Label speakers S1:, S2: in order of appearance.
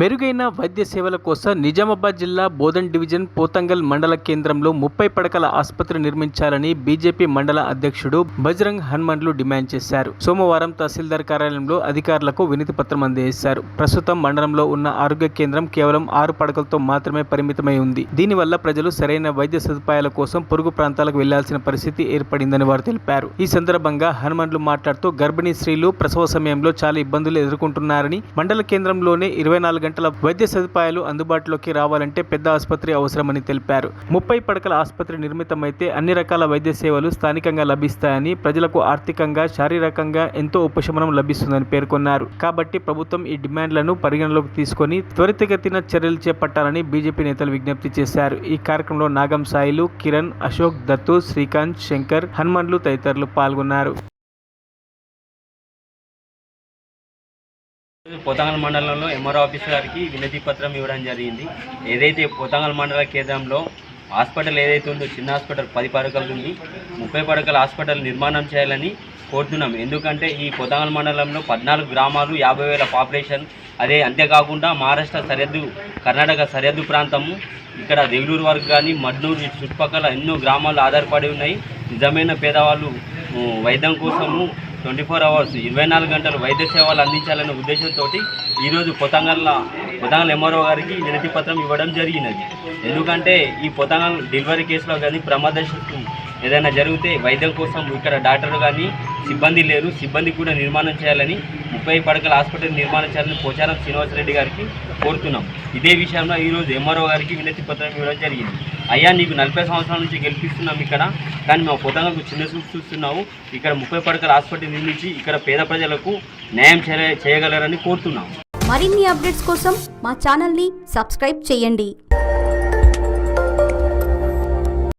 S1: మెరుగైన వైద్య సేవల కోసం నిజామాబాద్ జిల్లా బోధన్ డివిజన్ పోతంగల్ మండల కేంద్రంలో 30 పడకల ఆసుపత్రి నిర్మించాలని బీజేపీ మండల అధ్యక్షుడు బజరంగ్ హనుమండ్లు డిమాండ్ చేశారు. సోమవారం తహసీల్దార్ కార్యాలయంలో అధికారులకు వినతి పత్రం అందజేశారు. ప్రస్తుతం మండలంలో ఉన్న ఆరోగ్య కేంద్రం కేవలం 6 పడకలతో మాత్రమే పరిమితమై ఉంది. దీనివల్ల ప్రజలు సరైన వైద్య సదుపాయాల కోసం పొరుగు ప్రాంతాలకు వెళ్లాల్సిన పరిస్థితి ఏర్పడిందని వారు తెలిపారు. ఈ సందర్భంగా హనుమండ్లు మాట్లాడుతూ గర్భిణీ స్త్రీలు ప్రసవ సమయంలో చాలా ఇబ్బందులు ఎదుర్కొంటున్నారని, మండల కేంద్రంలోనే 24 గంటల వైద్య సదుపాయాలు అందుబాటులోకి రావాలంటే పెద్ద ఆసుపత్రి అవసరమని తెలిపారు. 30 పడకల ఆసుపత్రి నిర్మితమైతే అన్ని రకాల వైద్య సేవలు స్థానికంగా లభిస్తాయని, ప్రజలకు ఆర్థికంగా, శారీరకంగా ఎంతో ఉపశమనం లభిస్తుందని పేర్కొన్నారు. కాబట్టి ప్రభుత్వం ఈ డిమాండ్లను పరిగణలోకి తీసుకొని త్వరితగతిన చర్యలు చేపట్టాలని బీజేపీ నేతలు విజ్ఞప్తి చేశారు. ఈ కార్యక్రమంలో నాగం సాయిలు, కిరణ్, అశోక్, దత్తు, శ్రీకాంత్, శంకర్, హనుమండ్లు తదితరులు పాల్గొన్నారు.
S2: పోతంగల్ మండలంలో ఎంఆర్ఓ ఆఫీసర్ గారికి వినతి పత్రం ఇవ్వడం జరిగింది. ఏదైతే పోతంగల్ మండల కేంద్రంలో హాస్పిటల్ ఏదైతే ఉందో, చిన్న హాస్పిటల్ 10 పడకలు ఉంది, 30 పడకల హాస్పిటల్ నిర్మాణం చేయాలని కోరుతున్నాం. ఎందుకంటే ఈ పోతంగల్ మండలంలో 14 గ్రామాలు, 50,000 పాపులేషన్. అదే అంతేకాకుండా మహారాష్ట్ర సరిహద్దు, కర్ణాటక సరిహద్దు ప్రాంతము. ఇక్కడ దేగులూరు వరకు కానీ, మడ్నూరు చుట్టుపక్కల ఎన్నో గ్రామాలు ఆధారపడి ఉన్నాయి. నిజమైన పేదవాళ్ళు వైద్యం కోసము 24 అవర్స్ 24 గంటలు వైద్య సేవలు అందించాలనే ఉద్దేశంతో ఈరోజు పోతంగల్ ఎంఆర్ఓ గారికి వినతి పత్రం ఇవ్వడం జరిగినది. ఎందుకంటే ఈ పోతంగల్ డెలివరీ కేసులో కానీ, ప్రమాదశక్తి ఏదైనా జరిగితే వైద్యం కోసం ఇక్కడ డాక్టర్ కానీ సిబ్బంది లేరు. సిబ్బంది కూడా నిర్మాణం చేయాలని, 30 పడకల హాస్పిటల్ నిర్మాణం చేయాలని పోచారం శ్రీనివాసరెడ్డి గారికి కోరుతున్నాం. ఇదే విషయంలో ఈరోజు ఎంఆర్ఓ గారికి వినతి పత్రం ఇవ్వడం జరిగింది. అయ్యా, నీకు 40 సంవత్సరాల నుంచి గెలిపిస్తున్నాం ఇక్కడ, కానీ మా పోతంగల్కు చిన్న చూపు చూస్తున్నావు. ఇక్కడ 30 పడకల హాస్పిటల్ నిర్మించి ఇక్కడ పేద ప్రజలకు న్యాయం చేయగలరని కోరుతున్నాం.
S3: మరిన్ని అప్డేట్స్ కోసం మా ఛానల్ని సబ్స్క్రైబ్ చేయండి.